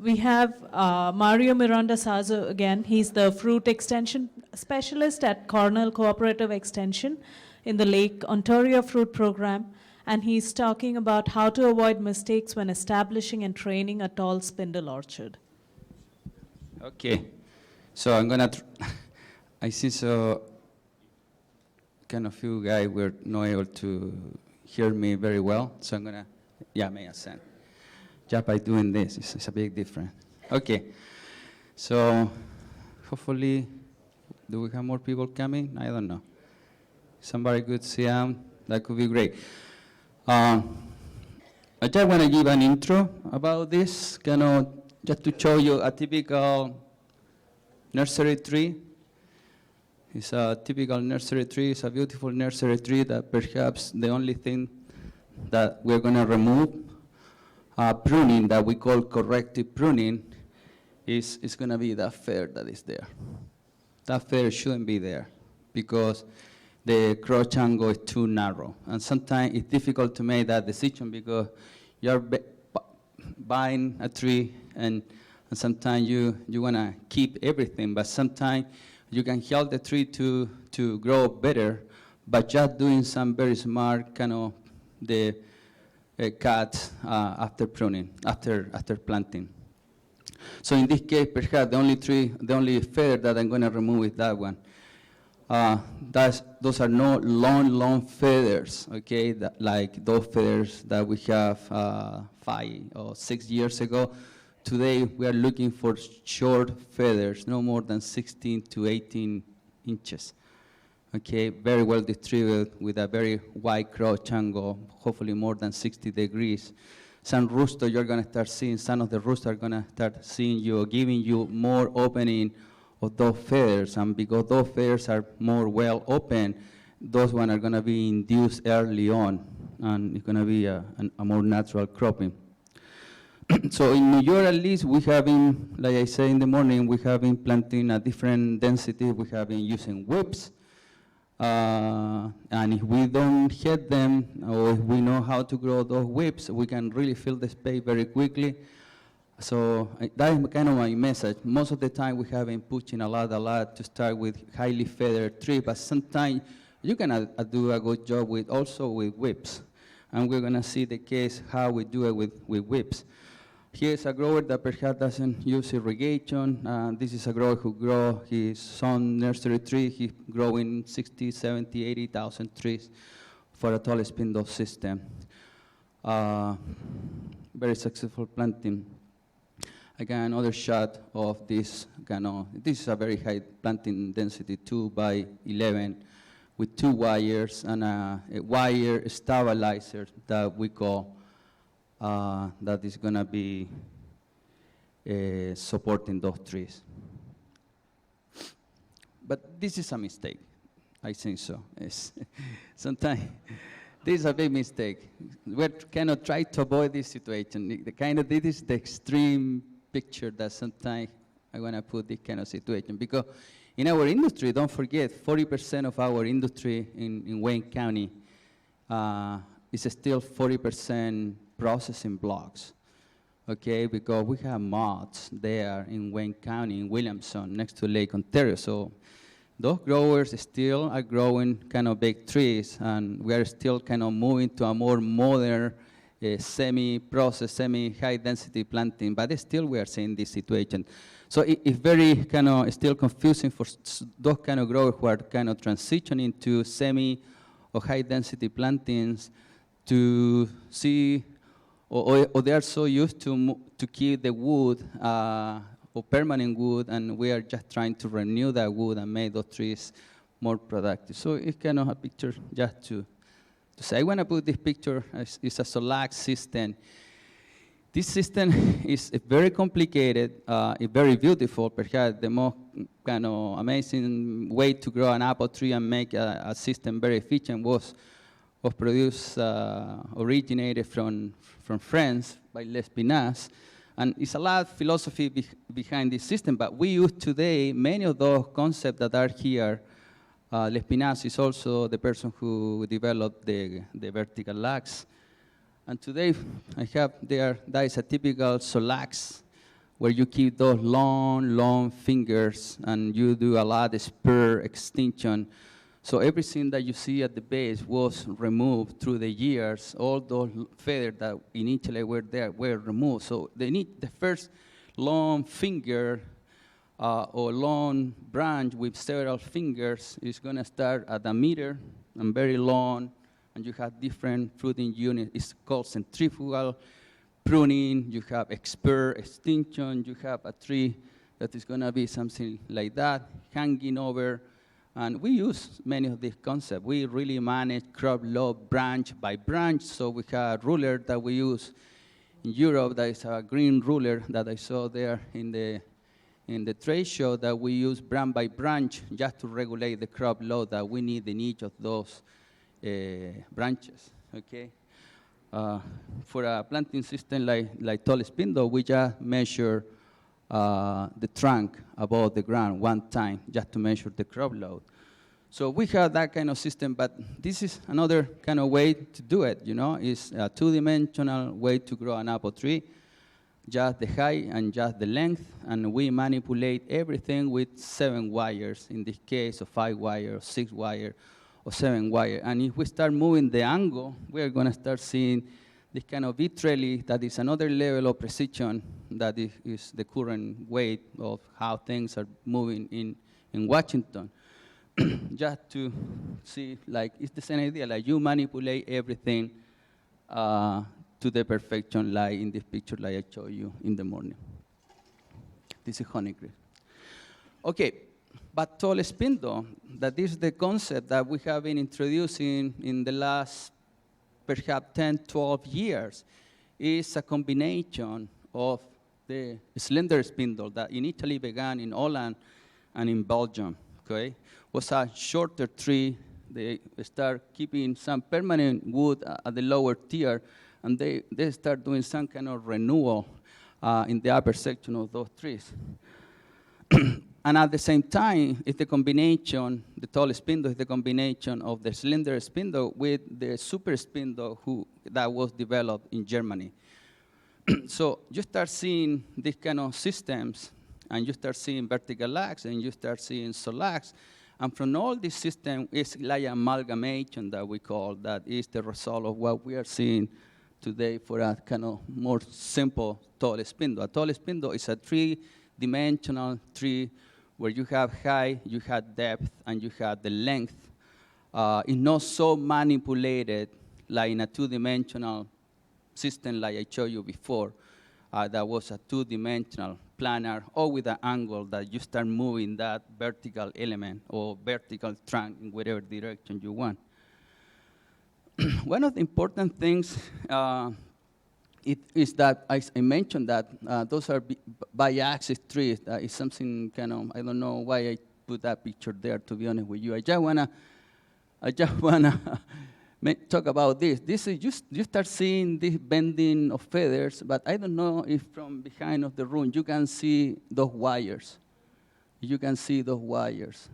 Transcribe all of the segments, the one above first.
we have Mario Miranda Sazo again. He's the fruit extension specialist at Cornell Cooperative Extension in the Lake Ontario Fruit Program. And he's talking about how to avoid mistakes when establishing and training a tall spindle orchard. Okay, so I'm gonna, I see so kind of you guys were not able to hear me very well, so I'm gonna, may ascend. Just by doing this, it's a big difference. Okay, so hopefully, do we have more people coming? I don't know. Somebody could see that could be great. I just want to give an intro about this, just to show you a typical nursery tree. It's a typical nursery tree. It's a beautiful nursery tree that perhaps the only thing that we're going to remove, pruning that we call corrective pruning, is going to be that feather that is there. That feather shouldn't be there because the crotch angle is too narrow. And sometimes it's difficult to make that decision because you're buying a tree and sometimes you want to keep everything, but sometimes you can help the tree to grow better by just doing some very smart the cut after pruning, after planting. So in this case, perhaps the only feather that I'm going to remove is that one. Those are no long feathers, okay, like those feathers that we have 5 or 6 years ago. Today, we are looking for short feathers, no more than 16 to 18 inches. Okay, very well distributed with a very wide crotch angle, hopefully more than 60 degrees. Some rooster, you're going to start seeing, some of the rooster are going to start seeing you, giving you more opening of those feathers, and because those feathers are more well open, those ones are going to be induced early on, and it's going to be a more natural cropping. So in New York, at least, we have been, like I said in the morning, we have been planting a different density. We have been using whips, and if we don't hit them, or if we know how to grow those whips, we can really fill the space very quickly. So that is kind of my message. Most of the time, we have been pushing a lot to start with highly feathered tree, but sometimes you can do a good job also with whips. And we're going to see the case how we do it with whips. Here's a grower that perhaps doesn't use irrigation. This is a grower who grows his own nursery tree. He's growing 60, 70, 80,000 trees for a tall spindle system. Very successful planting. Again, another shot of this this is a very high planting density, 2 by 11, with 2 wires and a wire stabilizer that we call, that is going to be supporting those trees. But this is a mistake. I think so. Sometimes this is a big mistake. We're trying to avoid this situation. This is the extreme picture that sometimes I want to put this kind of situation. Because in our industry, don't forget, 40% of our industry in Wayne County is still 40% processing blocks, okay? Because we have moths there in Wayne County, in Williamson, next to Lake Ontario. So those growers still are growing big trees, and we are still moving to a more modern semi-processed, semi-high density planting, but still we are seeing this situation. So it's very still confusing for those growers who are transitioning to semi or high density plantings to see, or they are so used to keep the wood or permanent wood, and we are just trying to renew that wood and make those trees more productive. So it's a picture just to say. I want to put this picture, it's a Solax system. This system is very complicated, it's very beautiful. Perhaps the most amazing way to grow an apple tree and make a system very efficient was produced, originated from France by Lespinasse. And it's a lot of philosophy behind this system, but we use today many of those concepts that are here. Lespinasse is also the person who developed the vertical lax. And today I have there, that is a typical Solax where you keep those long, long fingers and you do a lot of spur extension. So everything that you see at the base was removed through the years. All those feathers that initially were there were removed. So the first long finger or long branch with several fingers is going to start at a meter and very long, and you have different fruiting units. It's called centrifugal pruning. You have expert extension. You have a tree that is going to be something like that, hanging over. And we use many of these concepts. We really manage crop load branch by branch. So we have a ruler that we use in Europe. That is a green ruler that I saw there in the trade show, that we use branch by branch just to regulate the crop load that we need in each of those branches, okay? For a planting system like tall spindle, we just measure the trunk above the ground one time just to measure the crop load. So we have that kind of system, but this is another kind of way to do it, you know? It's a two-dimensional way to grow an apple tree, just the height and just the length, and we manipulate everything with 7 wires, in this case, or 5 wire, or 6 wire, or 7 wire. And if we start moving the angle, we're going to start seeing this kind of vitrelli that is another level of precision that is the current way of how things are moving in Washington. Just to see, like, it's the same idea, like you manipulate everything to the perfection, like in this picture like I showed you in the morning. This is honeycrisp. Okay, but tall spindle, that is the concept that we have been introducing in the last perhaps 10, 12 years, is a combination of the slender spindle that initially began in Holland and in Belgium, okay? Was a shorter tree. They start keeping some permanent wood at the lower tier, and they start doing some kind of renewal in the upper section of those trees. And at the same time, it's the combination, the tall spindle is the combination of the slender spindle with the super spindle that was developed in Germany. So you start seeing these kind of systems, and you start seeing vertical axe, and you start seeing solax. And from all this system, it's like amalgamation that we call, that is the result of what we are seeing today for a kind of more simple tall spindle. A tall spindle is a three-dimensional tree where you have height, you have depth, and you have the length. It's not so manipulated like in a two-dimensional system like I showed you before. That was a two-dimensional planar, or with an angle that you start moving that vertical element or vertical trunk in whatever direction you want. One of the important things is that I mentioned that those are bi-axis trees. That is something kind of, I don't know why I put that picture there, to be honest with you. I just wanna talk about this. This is you start seeing this bending of feathers, but I don't know if from behind of the room you can see those wires. You can see those wires.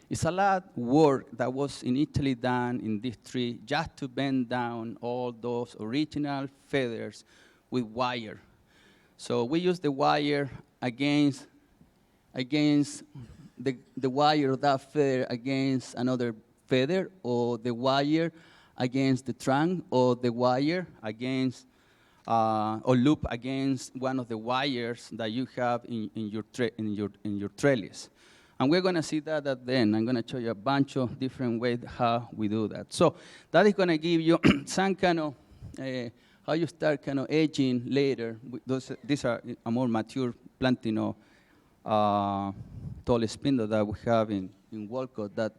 It's a lot of work that was initially done in this tree just to bend down all those original feathers with wire. So we use the wire against the wire of that feather against another feather, or the wire against the trunk, or the wire against or loop against one of the wires that you have in your trellis. And we're going to see that at the end. I'm going to show you a bunch of different ways how we do that. So that is going to give you some kind of how you start kind of edging later. These are a more mature planting of tall spindle that we have in Walcott, that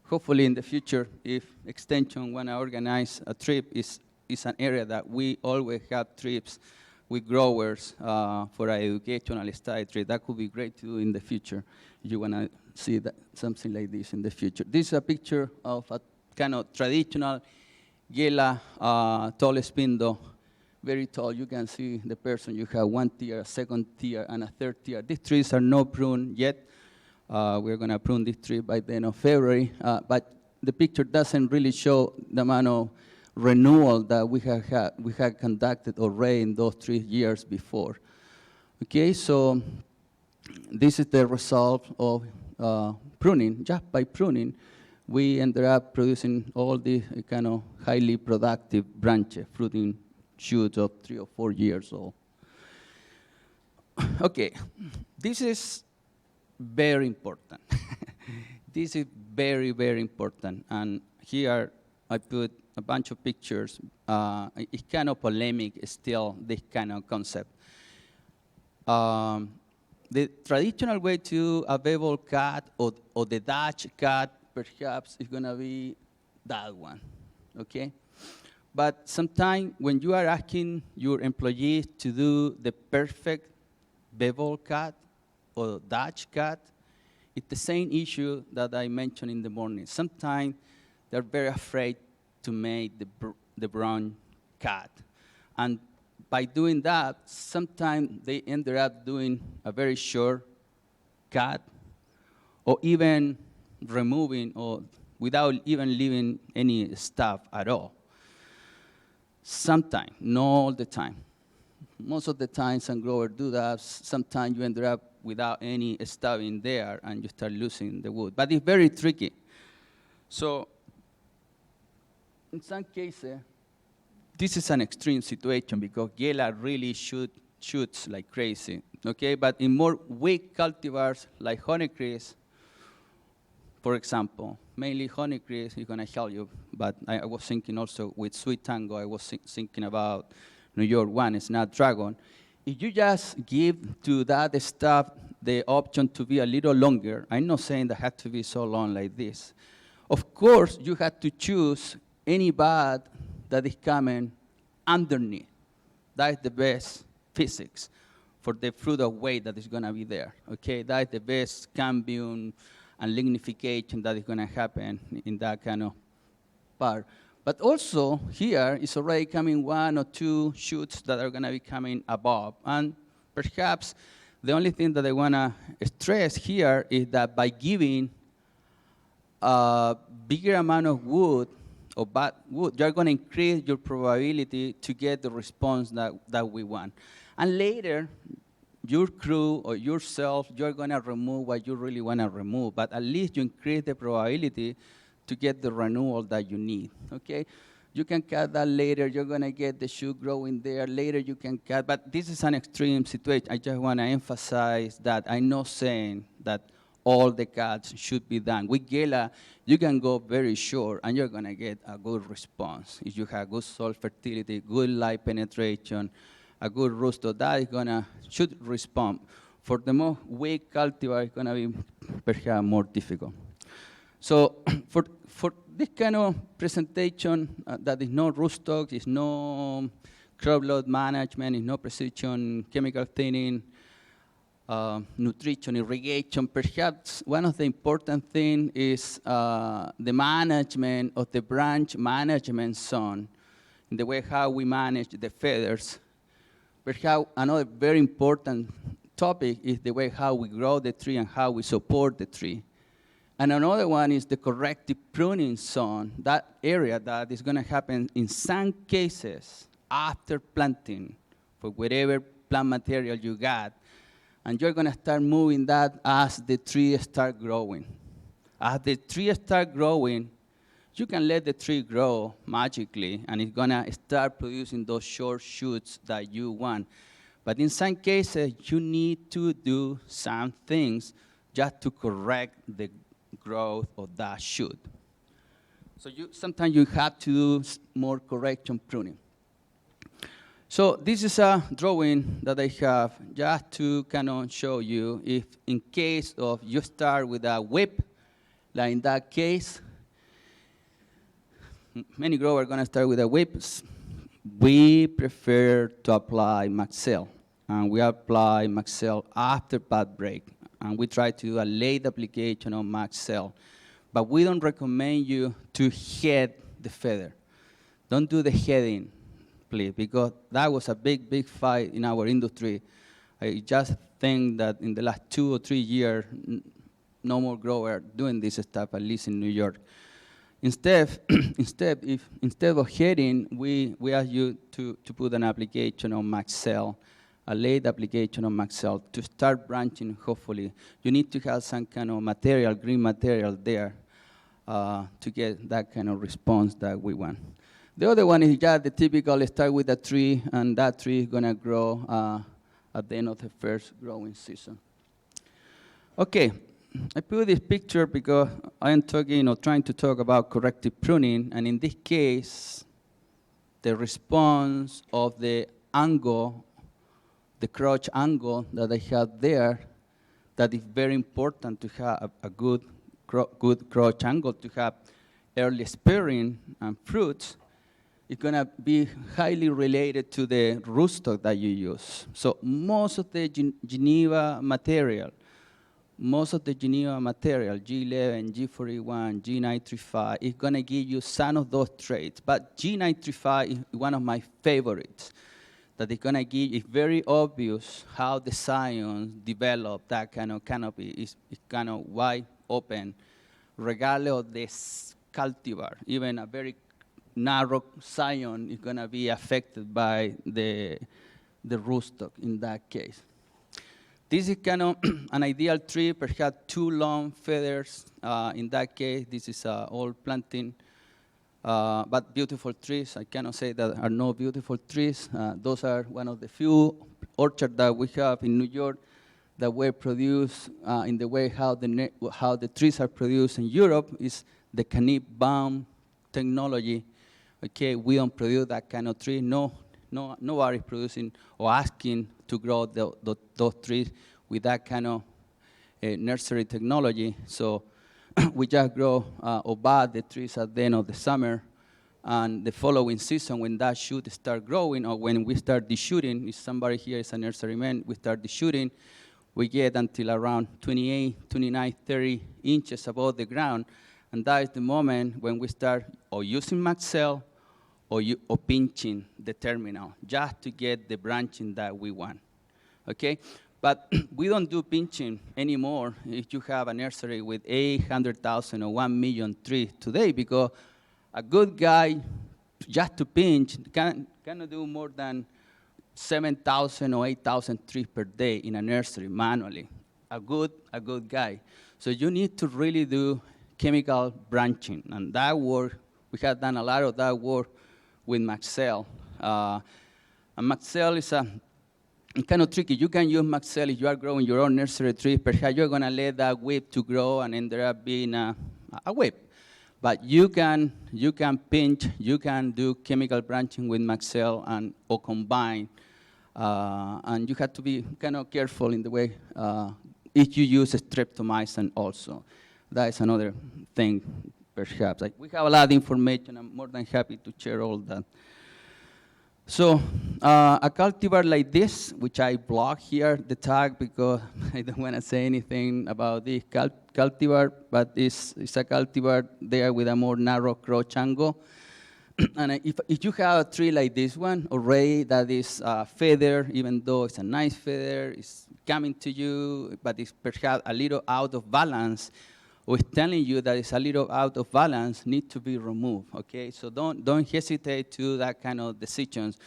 hopefully in the future, if Extension want to organize a trip, is an area that we always have trips with growers for an educational study trip. That could be great to do in the future if you want to see that, something like this in the future. This is a picture of a kind of traditional Gela tall spindle, very tall. You can see the person. You have one tier, a second tier, and a third tier. These trees are not pruned yet. We're going to prune this tree by the end of February, but the picture doesn't really show the amount of renewal that we have conducted already in those 3 years before. Okay, so this is the result of pruning. Just by pruning, we ended up producing all these kind of highly productive branches, fruiting shoots of 3 or 4 years old. Okay, this is very important. This is very, very important. And here I put a bunch of pictures. It's kind of polemic still, this kind of concept. The traditional way to a bevel cat or the Dutch cat perhaps is going to be that one, okay? But sometimes when you are asking your employees to do the perfect bevel cat or Dutch cat, it's the same issue that I mentioned in the morning. Sometimes they're very afraid to make the brown cat. And by doing that, sometimes they ended up doing a very short cut, or even removing, or without even leaving any stuff at all. Sometimes, not all the time. Most of the time, some growers do that. Sometimes you end up without any stuff in there, and you start losing the wood. But it's very tricky. So, in some cases, this is an extreme situation because Gela really shoots like crazy, okay? But in more weak cultivars like Honeycrisp, for example, mainly Honeycrisp is going to help you, but I was thinking also with Sweet Tango, I was thinking about New York One, Snapdragon. If you just give to that stuff the option to be a little longer, I'm not saying that has to be so long like this. Of course, you have to choose any bud that is coming underneath. That is the best physics for the fruit of weight that is going to be there. Okay, that is the best cambium and lignification that is going to happen in that kind of part. But also here is already coming 1 or 2 shoots that are going to be coming above. And perhaps the only thing that I want to stress here is that by giving a bigger amount of wood, or bad wood, you're going to increase your probability to get the response that we want. And later, your crew or yourself, you're going to remove what you really want to remove, but at least you increase the probability to get the renewal that you need, okay? You can cut that later, you're going to get the shoot growing there, later you can cut, but this is an extreme situation. I just want to emphasize that I'm not saying that all the cuts should be done. With Gela, you can go very short, and you're going to get a good response. If you have good soil fertility, good light penetration, a good rooster, that is should respond. For the more weak cultivar, it's going to be perhaps more difficult. So for this kind of presentation that is no rootstock, is no crop load management, is no precision chemical thinning, nutrition, irrigation, perhaps one of the important things is the management of the branch management zone, in the way how we manage the feathers. Perhaps another very important topic is the way how we grow the tree and how we support the tree. And another one is the corrective pruning zone, that area that is going to happen in some cases after planting for whatever plant material you got. And you're going to start moving that as the tree starts growing. As the tree starts growing, you can let the tree grow magically, and it's going to start producing those short shoots that you want. But in some cases, you need to do some things just to correct the growth of that shoot. So sometimes you have to do more correction pruning. So this is a drawing that I have just to kind of show you if in case of you start with a whip, like in that case, many growers are going to start with a whip. We prefer to apply Maxell, and we apply Maxell after bud break, and we try to do a late application of Maxell. But we don't recommend you to head the feather. Don't do the heading, please, because that was a big, big fight in our industry. I just think that in the last 2 or 3 years, no more growers doing this stuff, at least in New York. Instead of heading, we ask you to put an application on Maxell a late application of Maxell to start branching, hopefully. You need to have some kind of material, green material there to get that kind of response that we want. The other one is just the typical start with a tree, and that tree is gonna grow at the end of the first growing season. Okay, I put this picture because I am talking or trying to talk about corrective pruning, and in this case, the response of the angle, the crotch angle that I have there, that is very important to have a good crotch angle to have early sparing and fruits, is going to be highly related to the rootstock that you use. So most of the Geneva material, G11, G41, G935, is going to give you some of those traits. But G935 is one of my favorites. That is going to give, it's very obvious how the scions develop that kind of canopy. It's kind of wide open, regardless of the cultivar. Even a very narrow scion is going to be affected by the rootstock in that case. This is kind of an ideal tree, perhaps 2 long feathers. In that case, this is old planting, but beautiful trees. I cannot say that are no beautiful trees. Those are one of the few orchards that we have in New York that were produced in the way how the trees are produced in Europe is the canip balm technology. Okay, we don't produce that kind of tree. Nobody is producing or asking to grow those trees with that kind of nursery technology. So we just grow or buy the trees at the end of the summer, and the following season when that shoot start growing, or when we start deshooting, if somebody here is a nurseryman, we start deshooting, we get until around 28, 29, 30 inches above the ground, and that is the moment when we start or using Maxell or pinching the terminal, just to get the branching that we want, okay? But we don't do pinching anymore if you have a nursery with 800,000 or 1 million trees today, because a good guy, just to pinch, cannot do more than 7,000 or 8,000 trees per day in a nursery manually, a good guy. So you need to really do chemical branching, and that work, we have done a lot of that work with Maxell. And Maxell is kind of tricky. You can use Maxell if you are growing your own nursery tree. Perhaps you're going to let that whip to grow and end up being a whip. But you can pinch, you can do chemical branching with Maxell or combine. And you have to be kind of careful in the way if you use streptomycin also. That is another thing. Perhaps. We have a lot of information. I'm more than happy to share all that. So a cultivar like this, which I block here, the tag, because I don't want to say anything about this cultivar, but it's a cultivar there with a more narrow crotch angle. And if you have a tree like this one already that is feather, even though it's a nice feather, it's coming to you, but it's perhaps a little out of balance, or it's telling you that it's a little out of balance, need to be removed, okay? So don't hesitate to do that kind of decisions,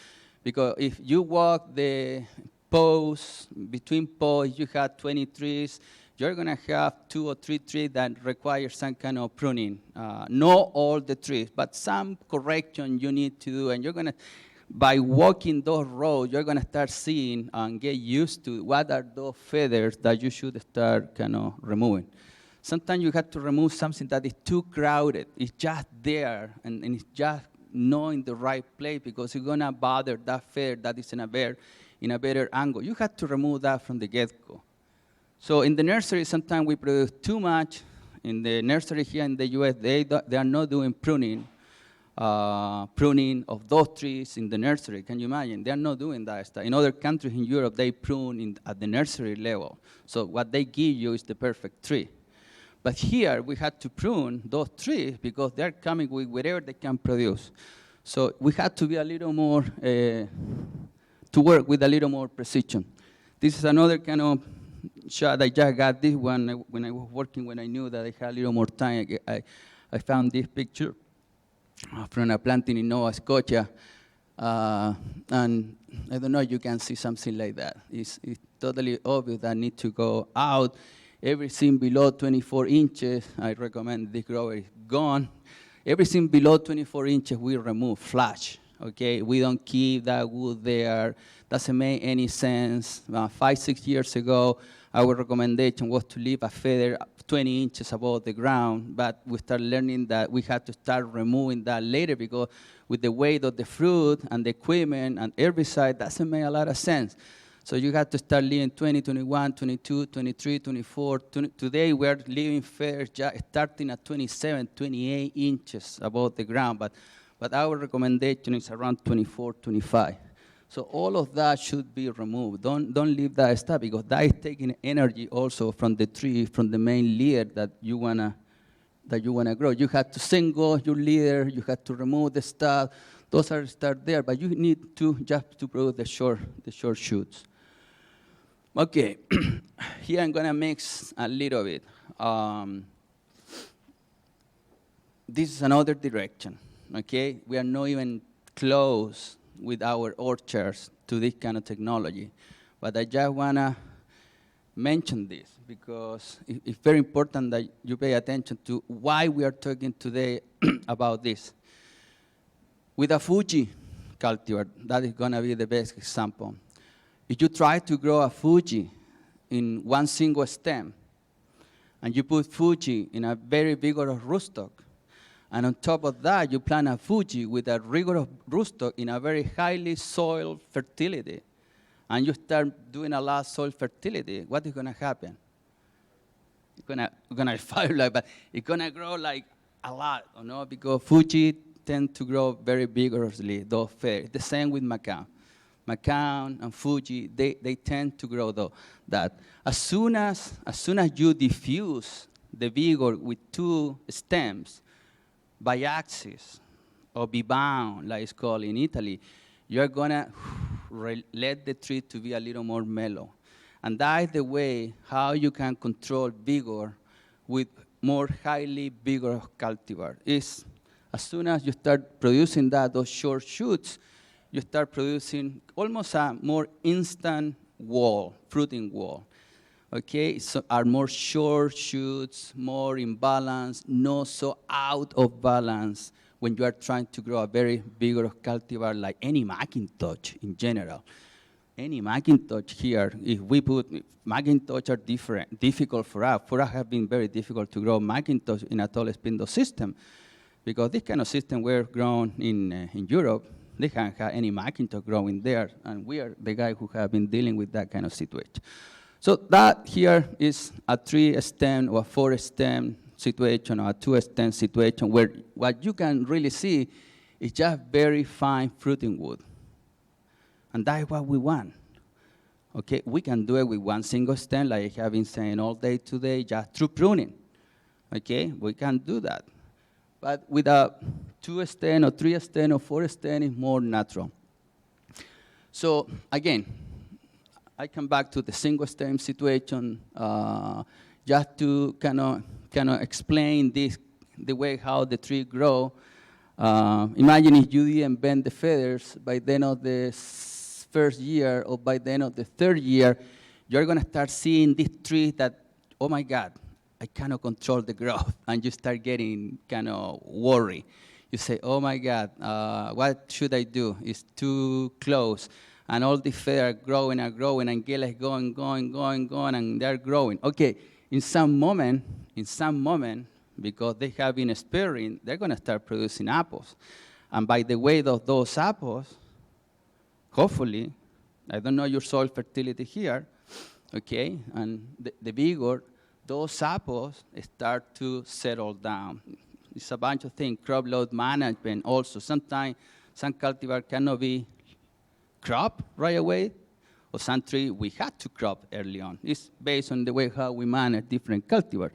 because if you walk the posts, between posts, you have 20 trees, you're gonna have 2 or 3 trees that require some kind of pruning. Not all the trees, but some correction you need to do, and you're gonna, by walking those roads, you're gonna start seeing and get used to what are those feathers that you should start kind of removing. Sometimes you have to remove something that is too crowded. It's just there, and it's just not in the right place, because it's going to bother that feather that is in a better angle. You have to remove that from the get-go. So in the nursery, sometimes we produce too much. In the nursery here in the US, they are not doing pruning of those trees in the nursery. Can you imagine? They are not doing that stuff. In other countries in Europe, they prune at the nursery level. So what they give you is the perfect tree. But here, we had to prune those trees because they're coming with whatever they can produce. So we had to be a little more, to work with a little more precision. This is another kind of shot. I just got this one when I was working, when I knew that I had a little more time. I found this picture from a planting in Nova Scotia. And I don't know, you can see something like that. It's totally obvious that need to go out. Everything below 24 inches, I recommend this grower is gone. Everything below 24 inches, we remove, flash, okay? We don't keep that wood there. Doesn't make any sense. 5, 6 years ago, our recommendation was to leave a feather 20 inches above the ground, but we started learning that we had to start removing that later because with the weight of the fruit and the equipment and herbicide, doesn't make a lot of sense. So you have to start leaving 20, 21, 22, 23, 24. Today we're leaving feathers starting at 27, 28 inches above the ground, but our recommendation is around 24, 25. So all of that should be removed. Don't leave that stuff because that is taking energy also from the tree, from the main leader that you wanna grow. You have to single your leader. You have to remove the stuff. Those are start there, but you need to just to produce the short shoots. Okay, here I'm gonna mix a little bit. This is another direction. Okay, we are not even close with our orchards to this kind of technology. But I just want to mention this because it's very important that you pay attention to why we are talking today about this. With a Fuji cultivar, that is going to be the best example. If you try to grow a Fuji in one single stem, and you put Fuji in a very vigorous rootstock, and on top of that, you plant a Fuji with a rigorous rootstock in a very highly soil fertility, and you start doing a lot of soil fertility, what is going to happen? It's gonna fire like, but it's gonna grow like a lot, you know, because Fuji tend to grow very vigorously, those fair. The same with Macao. Macao and Fuji, they tend to grow that. As soon as you diffuse the vigor with two stems, biaxis or bibound, like it's called in Italy, you're gonna let the tree to be a little more mellow. And that is the way how you can control vigor with more highly vigorous cultivar. Is as soon as you start producing those short shoots, you start producing almost a more instant wall, fruiting wall. Okay, so are more short shoots, more in balance, not so out of balance when you are trying to grow a very vigorous cultivar like any Macintosh in general. Any Macintosh here, if we put, Macintosh are difficult for us. For us, have been very difficult to grow Macintosh in a tall spindle system because this kind of system were grown in Europe. They can't have any Macintosh growing there, and we are the guys who have been dealing with that kind of situation. So that here is a 3-stem or a 4-stem situation or a 2-stem situation where what you can really see is just very fine fruiting wood. And that is what we want. Okay, we can do it with one single stem, like I have been saying all day today, just through pruning. Okay, we can do that. But with a 2-stem or 3-stem or 4-stem, it's more natural. So again, I come back to the single stem situation just to kind of explain this, the way how the tree grow. Imagine if you didn't bend the feathers by the end of the first year or by the end of the third year, you're going to start seeing this tree that, oh my God, I cannot control the growth, and you start getting kind of worried. You say, oh my God, what should I do? It's too close. And all the feathers are growing and growing, and Gela is going, and they're growing. Okay, in some moment, because they have been sparing, they're going to start producing apples. And by the weight of those apples, hopefully, I don't know your soil fertility here, okay, and the vigor, those apples start to settle down. It's a bunch of things, crop load management also. Sometimes some cultivar cannot be crop right away, or some tree we had to crop early on. It's based on the way how we manage different cultivar.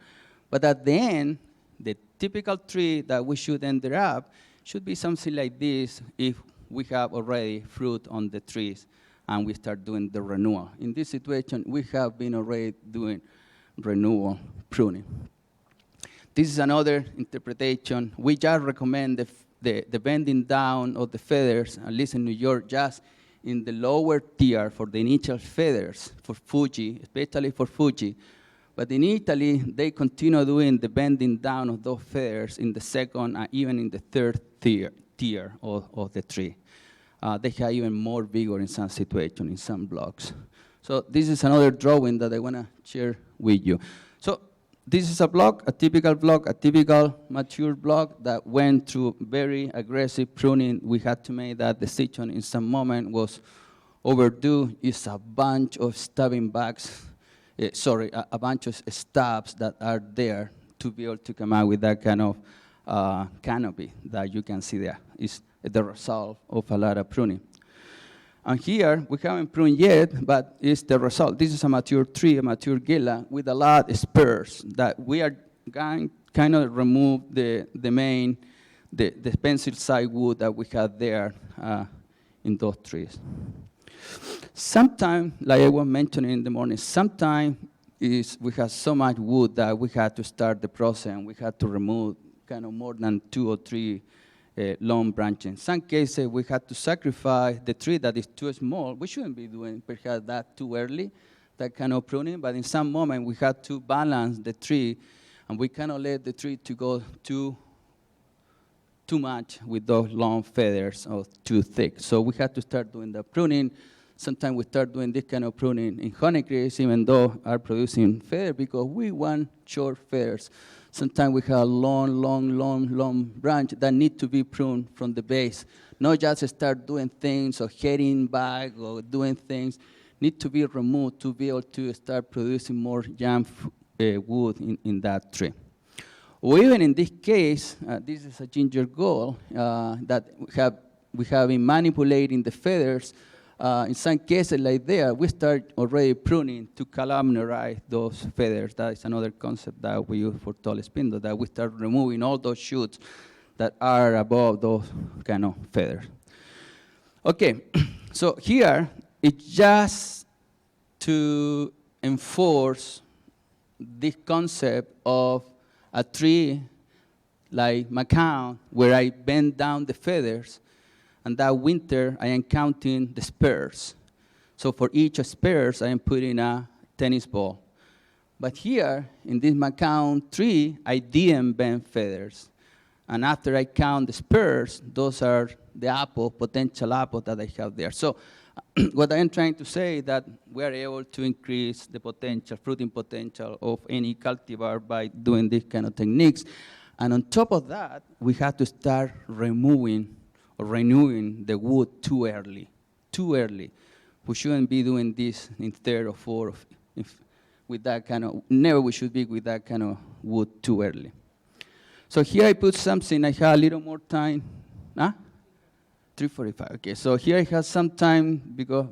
But at the end, the typical tree that we should end up should be something like this if we have already fruit on the trees and we start doing the renewal. In this situation, we have been already doing renewal pruning. This is another interpretation. We just recommend the bending down of the feathers, at least in New York, just in the lower tier for the initial feathers, for Fuji, especially for Fuji. But in Italy, they continue doing the bending down of those feathers in the second and even in the third tier of the tree. They have even more vigor in some situations, in some blocks. So this is another drawing that I want to share with you. So this is a typical mature block that went through very aggressive pruning. We had to make that decision in some moment was overdue. It's a bunch of stabbing backs, a bunch of stabs that are there to be able to come out with that kind of canopy that you can see there. It's the result of a lot of pruning. And here, we haven't pruned yet, but it's the result. This is a mature tree, a mature gila, with a lot of spurs that we are going kind of remove the pencil side wood that we had there in those trees. Sometimes, like I was mentioning in the morning, sometimes we have so much wood that we had to start the process and we had to remove kind of more than 2 or 3 long branches. In some cases, we had to sacrifice the tree that is too small. We shouldn't be doing perhaps that too early, that kind of pruning, but in some moment we had to balance the tree, and we cannot let the tree to go too much with those long feathers or too thick. So we had to start doing the pruning. Sometimes we start doing this kind of pruning in honeycrisp, even though are producing feathers, because we want short feathers. Sometimes we have long branch that need to be pruned from the base. Not just start doing things or heading back or doing things. Need to be removed to be able to start producing more young wood in that tree. Or even in this case, this is a ginger gold that we have been manipulating the feathers. In some cases like there, we start already pruning to columnarize those feathers. That is another concept that we use for tall spindle, that we start removing all those shoots that are above those kind of feathers. Okay, so here it's just to enforce this concept of a tree like Macao, where I bend down the feathers, and that winter, I am counting the spurs. So for each spurs, I am putting a tennis ball. But here, in this Macao tree, I didn't bend feathers. And after I count the spurs, those are the potential apples that I have there. So what I am trying to say is that we are able to increase the fruiting potential of any cultivar by doing these kind of techniques. And on top of that, we have to start removing or renewing the wood too early. We shouldn't be doing this in third or fourth with that kind of, never we should be with that kind of wood too early. So here I put something, I have a little more time. 3:45, okay. So here I have some time because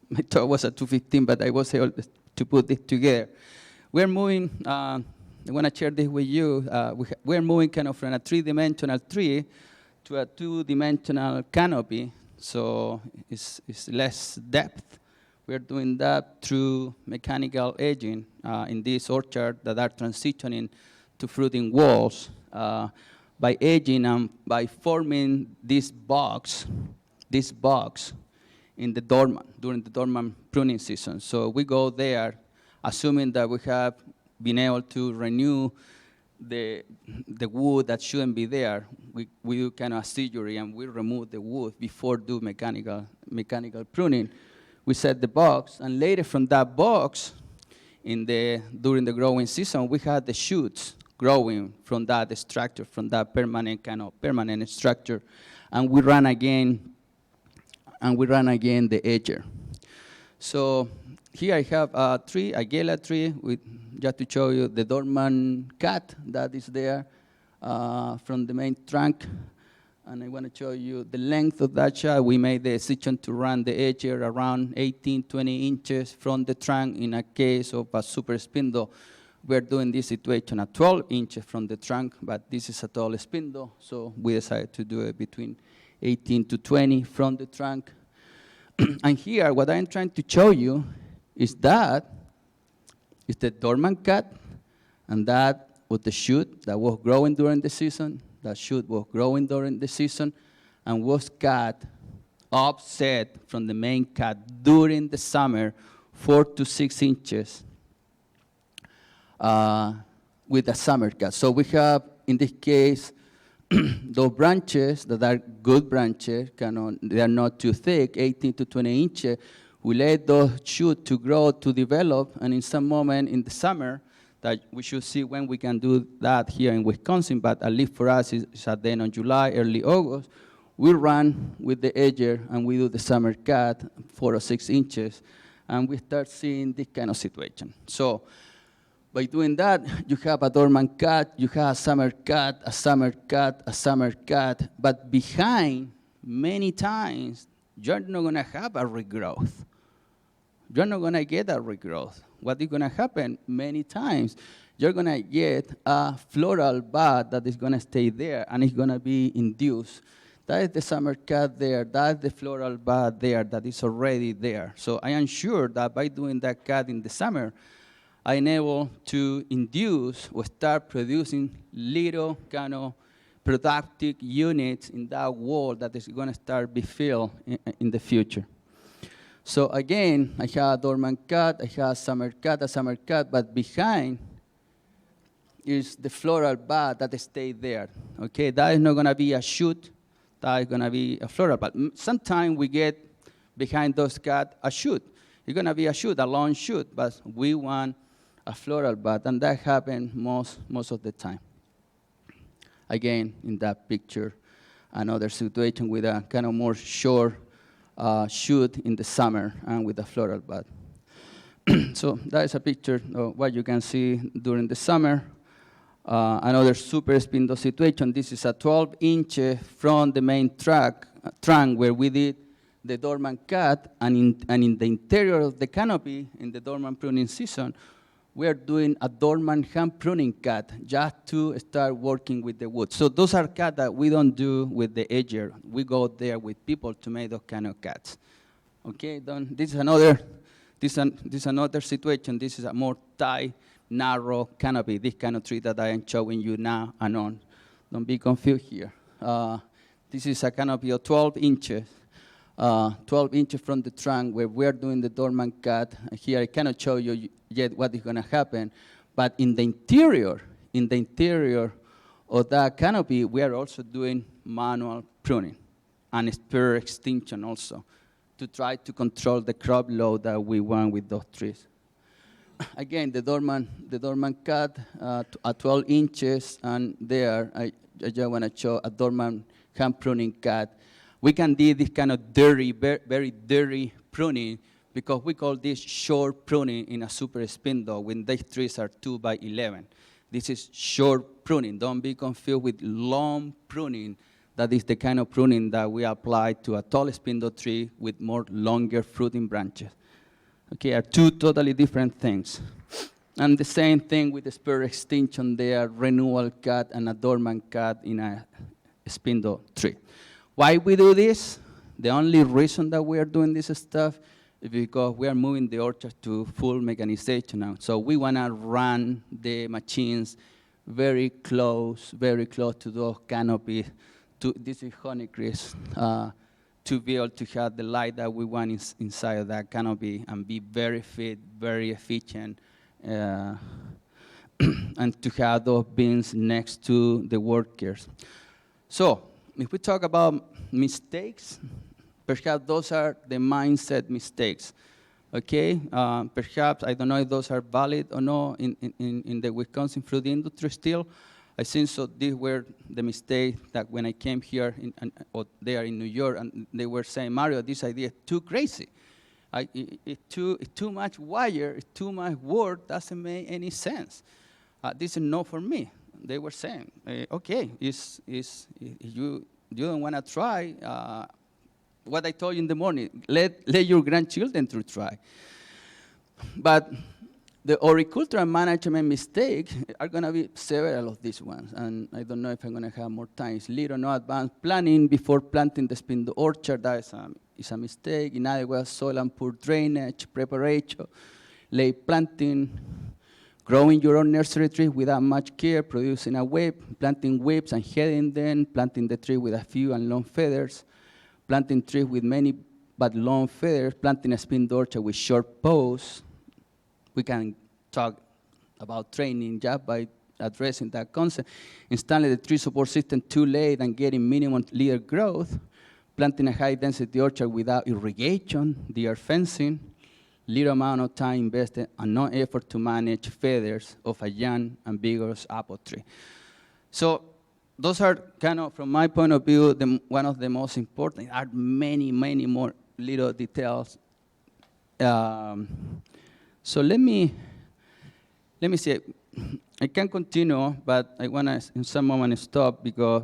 my talk was at 2:15, but I was able to put this together. We're moving, I want to share this with you. We're moving kind of from a 3-dimensional tree to a 2-dimensional canopy, so it's less depth. We're doing that through mechanical edging in this orchard that are transitioning to fruiting walls by edging and by forming this box in the dormant, during the dormant pruning season. So we go there, assuming that we have been able to renew the wood that shouldn't be there. We do kind of assiduity and we remove the wood before do mechanical pruning. We set the box, and later from that box, during the growing season, we had the shoots growing from that structure, from that permanent structure, and we run again the edger. So here I have a tree, a gala tree, just to show you the dormant cut that is there from the main trunk. And I want to show you the length of that shot. We made the decision to run the edger around 18, 20 inches from the trunk. In a case of a super spindle, we're doing this situation at 12 inches from the trunk, but this is a tall spindle, so we decided to do it between 18 to 20 from the trunk. And here, what I'm trying to show you is the dormant cut, and that was the shoot that was growing during the season. That shoot was growing during the season and was cut offset from the main cut during the summer, 4 to 6 inches with a summer cut. So we have, in this case, those branches that are good branches, they are not too thick, 18 to 20 inches. We let those shoots to grow, to develop, and in some moment in the summer, that we should see when we can do that here in Wisconsin, but at least for us, it's at the end of July, early August, we run with the edger and we do the summer cut, 4 or 6 inches, and we start seeing this kind of situation. So by doing that, you have a dormant cut, you have a summer cut, a summer cut, a summer cut, but behind, many times, you're not gonna have a regrowth. You're not gonna get a regrowth. What is gonna happen many times, you're gonna get a floral bud that is gonna stay there and it's gonna be induced. That is the summer cut there, that is the floral bud there that is already there. So I am sure that by doing that cut in the summer, I'm able to induce or start producing little kind of productive units in that wall that is gonna start be filled in the future. So again, I have a dormant cut, I have a summer cut, but behind is the floral bud that stayed there. Okay, that is not gonna be a shoot, that is gonna be a floral bud. Sometimes we get behind those cuts a shoot. It's gonna be a shoot, a long shoot, but we want a floral bud, and that happens most of the time. Again, in that picture, another situation with a kind of more short shoot in the summer and with a floral bud. So that is a picture of what you can see during the summer. Another super spindle situation. This is a 12 inches from the main trunk where we did the dormant cut, and in the interior of the canopy, in the dormant pruning season, we are doing a dormant hand pruning cut just to start working with the wood. So those are cuts that we don't do with the edger. We go there with people to make those kind of cuts. Okay, this is another situation. This is a more tight, narrow canopy, this kind of tree that I am showing you now and on. Don't be confused here. This is a canopy of 12 inches. 12 inches from the trunk where we're doing the dormant cut. Here I cannot show you yet what is going to happen, but in the interior of that canopy, we are also doing manual pruning and spur extinction also to try to control the crop load that we want with those trees. Again, the dormant cut at 12 inches, and there I just want to show a dormant hand pruning cut. We can do this kind of dirty, very dirty pruning because we call this short pruning in a super spindle when these trees are 2 by 11. This is short pruning. Don't be confused with long pruning. That is the kind of pruning that we apply to a tall spindle tree with more longer fruiting branches. Okay, are two totally different things. And the same thing with the spur extinction there, renewal cut and a dormant cut in a spindle tree. Why we do this? The only reason that we are doing this stuff is because we are moving the orchard to full mechanization now. So we want to run the machines very close to those canopies. This is Honeycrisp, to be able to have the light that we want inside of that canopy and be very fit, very efficient, and to have those bins next to the workers. So if we talk about mistakes, perhaps those are the mindset mistakes. Okay, perhaps I don't know if those are valid or not in the Wisconsin fruit industry still. I think so. These were the mistakes that when I came here or there in New York, and they were saying, Mario, this idea is too crazy. It's too much wire, it's too much work, doesn't make any sense. This is not for me. They were saying, okay, you don't want to try what I told you in the morning. Let your grandchildren to try. But the horticultural management mistakes are going to be several of these ones, and I don't know if I'm going to have more time. It's little no advanced planning before planting the spindle orchard. That is a mistake. Inadequate soil and poor drainage, preparation, late planting, growing your own nursery tree without much care, producing a whip, planting whips and heading them, planting the tree with a few and long feathers, planting trees with many but long feathers, planting a spin orchard with short posts. We can talk about training just by addressing that concept. Installing the tree support system too late and getting minimum leader growth, planting a high-density orchard without irrigation, deer fencing, little amount of time invested and no effort to manage feathers of a young and vigorous apple tree. So those are kind of, from my point of view, one of the most important. There are many, many more little details. So let me see. I can continue, but I want to, in some moment, stop because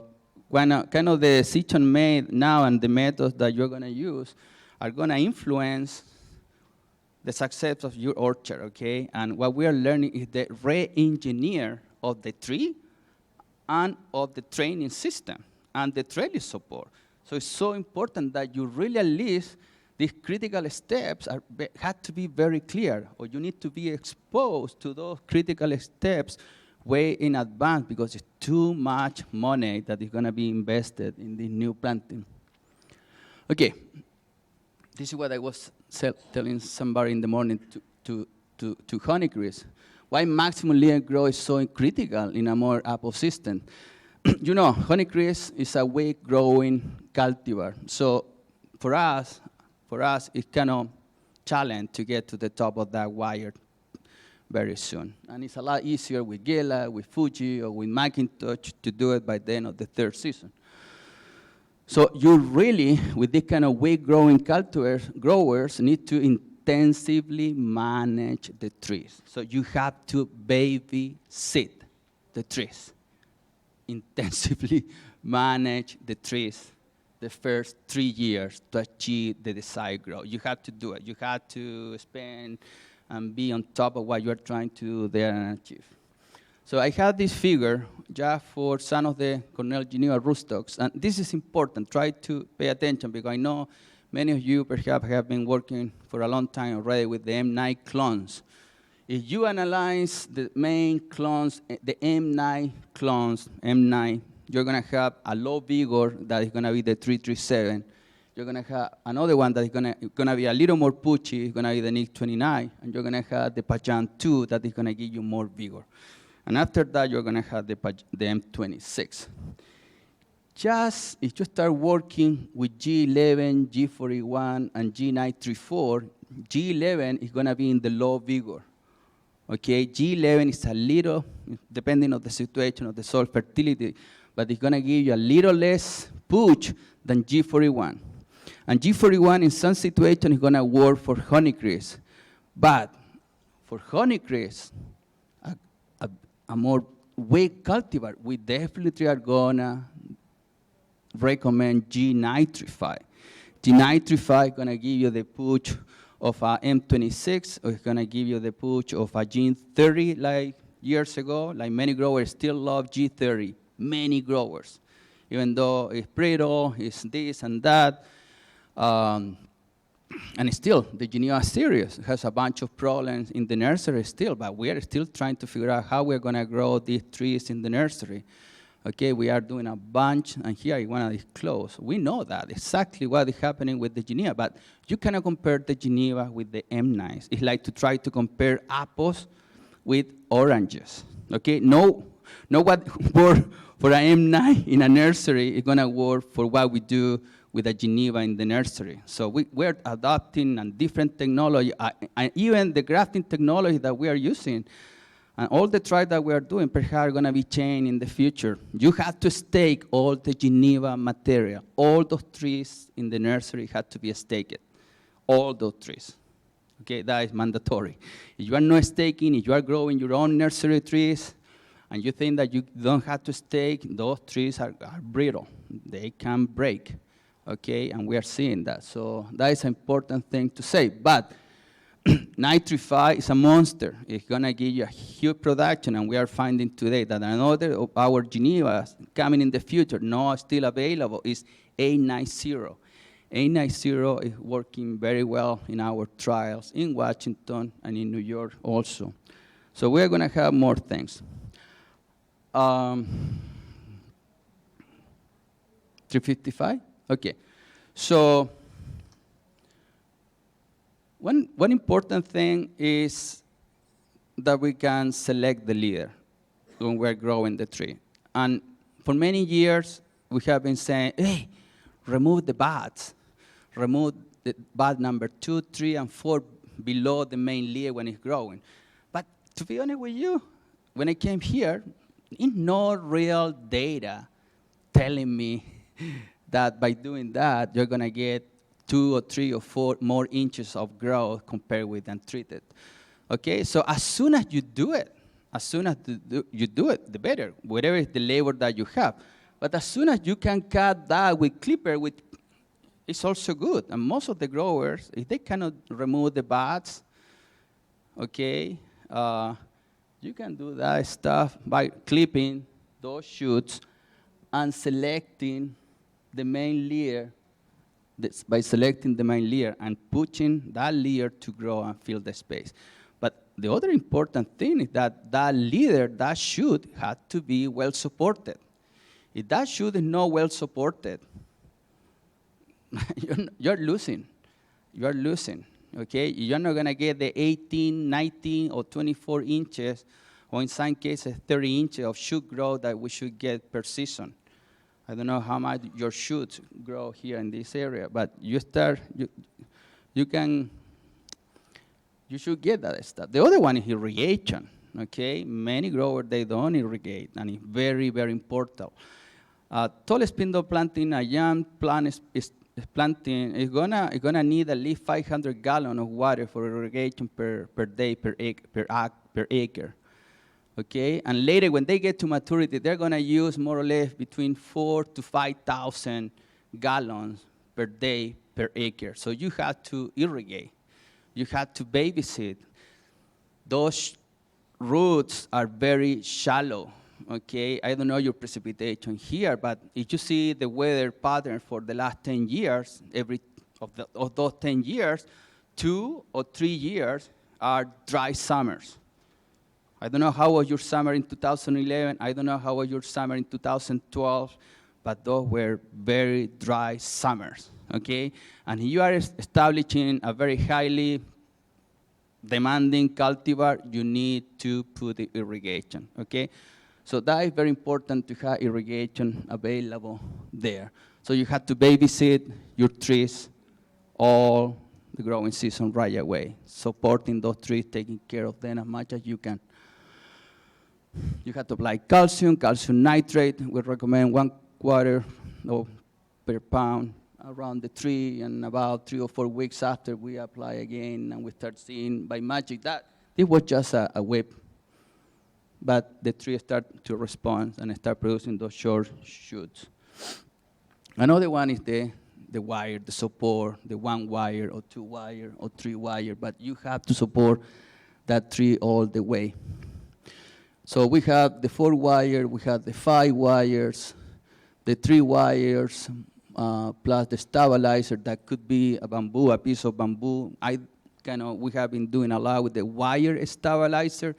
kind of the decision made now and the methods that you're going to use are going to influence the success of your orchard, okay? And what we are learning is the re-engineer of the tree and of the training system and the trellis support. So it's so important that you really at least these critical steps have to be very clear, or you need to be exposed to those critical steps way in advance because it's too much money that is going to be invested in the new planting. Okay, this is what I was telling somebody in the morning to honeycrisp. Why maximum leaf growth is so critical in a more apple system. You know, honeycrisp is a weak-growing cultivar. So for us, it's kind of challenge to get to the top of that wire very soon. And it's a lot easier with Gila, with Fuji, or with Macintosh to do it by the end of the third season. So you really, with this kind of weak-growing cultivars, growers need to intensively manage the trees. So you have to babysit the trees. Intensively manage the trees the first 3 years to achieve the desired growth. You have to do it. You have to spend and be on top of what you're trying to do there and achieve. So I have this figure just for some of the Cornell Geneva rootstocks, and this is important. Try to pay attention because I know many of you perhaps have been working for a long time already with the M9 clones. If you analyze the main clones, the M9 clones, M9, you're going to have a low vigor that is going to be the 337. You're going to have another one that is going to be a little more pushy, it's going to be the NIC 29, and you're going to have the Pajan 2 that is going to give you more vigor. And after that, you're going to have the M26. Just if you start working with G11, G41, and G934, G11 is going to be in the low vigor. Okay, G11 is a little, depending on the situation of the soil fertility, but it's going to give you a little less push than G41. And G41 in some situations is going to work for honeycrisp. But for honeycrisp, a more weak cultivar, we definitely are going to recommend G935. G935 is going to give you the push of a M26, or it's going to give you the push of a G30 like years ago. Like many growers still love G30, many growers. Even though it's brittle, it's this and that. And still, the Geneva series has a bunch of problems in the nursery still, but we are still trying to figure out how we're going to grow these trees in the nursery. Okay, we are doing a bunch, and here is one of these close. We know that, exactly what is happening with the Geneva, but you cannot compare the Geneva with the M9s. It's like to try to compare apples with oranges. Okay, no what work for an M9 in a nursery is going to work for what we do with a Geneva in the nursery. So we're adopting a different technology, and even the grafting technology that we are using, and all the trials that we are doing perhaps are going to be changed in the future. You have to stake all the Geneva material. All those trees in the nursery have to be staked. All those trees. Okay, that is mandatory. If you are not staking, if you are growing your own nursery trees, and you think that you don't have to stake, those trees are brittle. They can break. Okay, and we are seeing that. So that is an important thing to say. But 935 is a monster. It's going to give you a huge production, and we are finding today that another of our Genevas coming in the future, not still available, is 890. 890 is working very well in our trials in Washington and in New York also. So we're going to have more things. 355? Okay. So one important thing is that we can select the leader when we're growing the tree. And for many years, we have been saying, hey, remove the buds. Remove the bud number 2, 3, and 4 below the main leader when it's growing. But to be honest with you, when I came here, there's no real data telling me that by doing that, you're going to get 2 or 3 or 4 more inches of growth compared with untreated. Okay, so as soon as you do it, you do it, the better, whatever is the labor that you have. But as soon as you can cut that with clipper, it's also good. And most of the growers, if they cannot remove the buds, okay, you can do that stuff by clipping those shoots and selecting the main layer, by selecting the main layer and pushing that layer to grow and fill the space. But the other important thing is that that leader, that shoot, has to be well supported. If that shoot is not well supported, you're losing. You're losing, okay? You're not going to get the 18, 19, or 24 inches, or in some cases, 30 inches of shoot growth that we should get per season. I don't know how much your shoots grow here in this area, but you should get that stuff. The other one is irrigation, okay? Many growers, they don't irrigate, and it's very, very important. Tall spindle planting, a young plant is planting, is gonna need at least 500 gallons of water for irrigation per day, per acre. Okay, and later when they get to maturity, they're gonna use more or less between 4,000 to 5,000 gallons per day per acre. So you have to irrigate. You have to babysit. Those roots are very shallow. Okay, I don't know your precipitation here, but if you see the weather pattern for the last 10 years, of those 10 years, 2 or 3 years are dry summers. I don't know how was your summer in 2011. I don't know how was your summer in 2012, but those were very dry summers, okay? And you are establishing a very highly demanding cultivar, you need to put the irrigation, okay? So that is very important to have irrigation available there. So you have to babysit your trees all the growing season right away, supporting those trees, taking care of them as much as you can. You have to apply calcium nitrate. We recommend 1 quarter per pound around the tree, and about 3 or 4 weeks after we apply again, and we start seeing by magic that it was just a whip. But the tree start to respond and start producing those short shoots. Another one is the wire, the support, the 1 wire or 2 wire or 3 wire, but you have to support that tree all the way. So we have the 4 wire, we have the 5 wires, the 3 wires, plus the stabilizer that could be a piece of bamboo. We have been doing a lot with the wire stabilizer,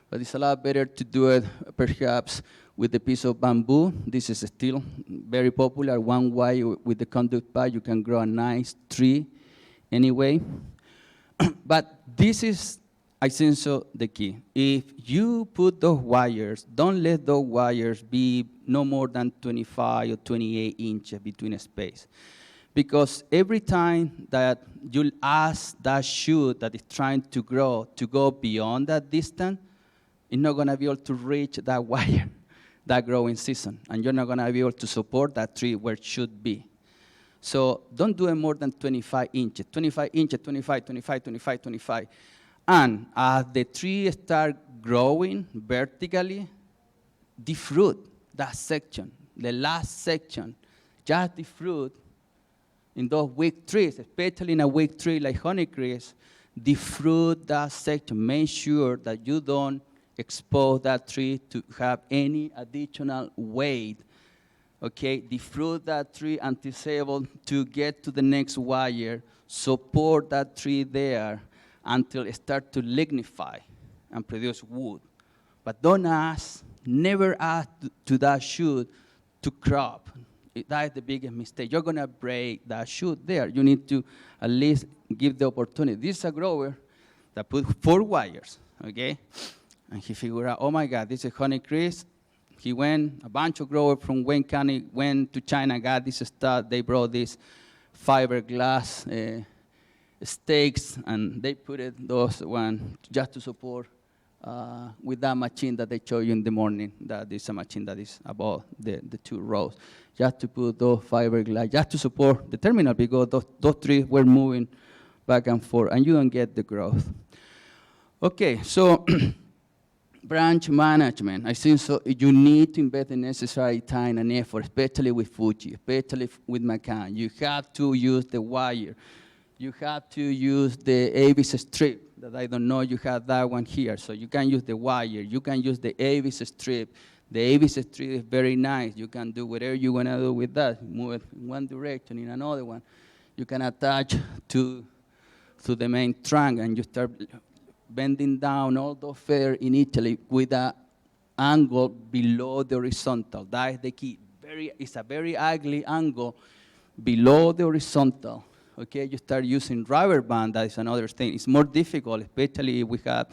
but it's a lot better to do it perhaps with a piece of bamboo. This is still very popular, 1 wire with the conduit pipe. You can grow a nice tree anyway. But this is, I think so, the key. If you put those wires, don't let those wires be no more than 25 or 28 inches between a space. Because every time that you ask that shoot that is trying to grow to go beyond that distance, it's not going to be able to reach that wire, that growing season. And you're not going to be able to support that tree where it should be. So don't do it more than 25 inches. 25 inches, 25, 25, 25, 25. And as the tree starts growing vertically, the fruit, that section, the last section, just the fruit in those weak trees, especially in a weak tree like honeycrisp, the fruit, that section, make sure that you don't expose that tree to have any additional weight. Okay, the fruit that tree until it's able to get to the next wire, support that tree there until it starts to lignify. and produce wood. But don't ask, never ask to that shoot to crop. That is the biggest mistake. You're gonna break that shoot there. You need to at least give the opportunity. This is a grower that put 4 wires, okay? And he figured out, oh my God, this is Honeycrisp. He went, a bunch of growers from Wayne County went to China, got this stuff. They brought this fiberglass stakes, and they put it, those one, just to support with that machine that they showed you in the morning. That is a machine that is above the 2 rows. Just to put those fiberglass, just to support the terminal, because those trees were moving back and forth, and you don't get the growth. Okay, so branch management. I think so you need to invest the necessary time and effort, especially with Fuji, especially with Macan. You have to use the wire. You have to use the AVIS strip that I don't know, you have that one here. So you can use the wire, you can use the AVIS strip. The AVIS strip is very nice. You can do whatever you want to do with that. Move it in one direction, in another one. You can attach to the main trunk, and you start bending down all those feathers initially with an angle below the horizontal. That is the key. It's a very ugly angle below the horizontal. Okay, you start using rubber band, that is another thing. It's more difficult, especially if we have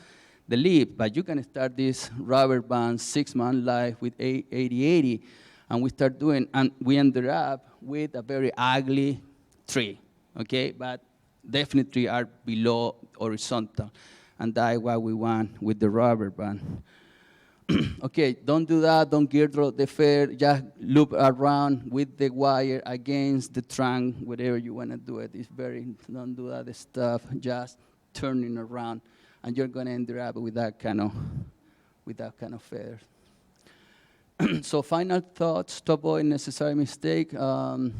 the leaf, but you can start this rubber band 6-month life with 80-80, and we start doing, and we ended up with a very ugly tree, okay? But definitely are below horizontal, and that's what we want with the rubber band. Okay, don't do that, don't gear draw the fair, just loop around with the wire against the trunk, whatever you want to do it. It's don't do that stuff, just turning around, and you're gonna end up with that kind of feather. So final thoughts to avoid necessary mistake. I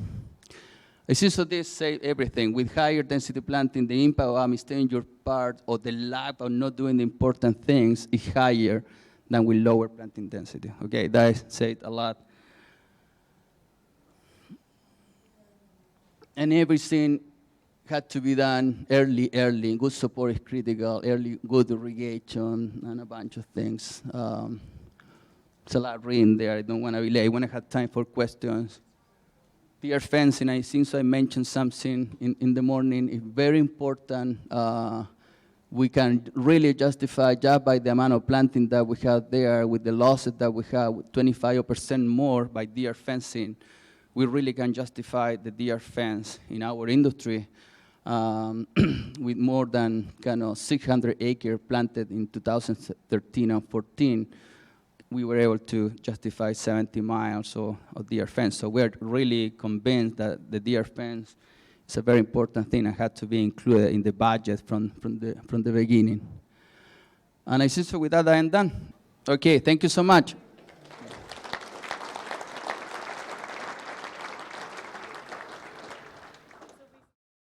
see so this say everything. With higher density planting, the impact of a mistake in your part or the lack of not doing the important things is higher than with lower planting density. Okay, that said a lot. And everything had to be done early. Good support is critical, early, good irrigation, and a bunch of things. It's a lot written there. I don't want to be late. I want to have time for questions. Tier fencing, I think so I mentioned something in the morning. It's very important. We can really justify just by the amount of planting that we have there, with the losses that we have, 25% more by deer fencing. We really can justify the deer fence in our industry with more than 600 acres planted in 2013 and 14. We were able to justify 70 miles of deer fence. So we're really convinced that the deer fence is a very important thing and had to be included in the budget from the beginning. And I think so with that I am done. Okay, thank you so much.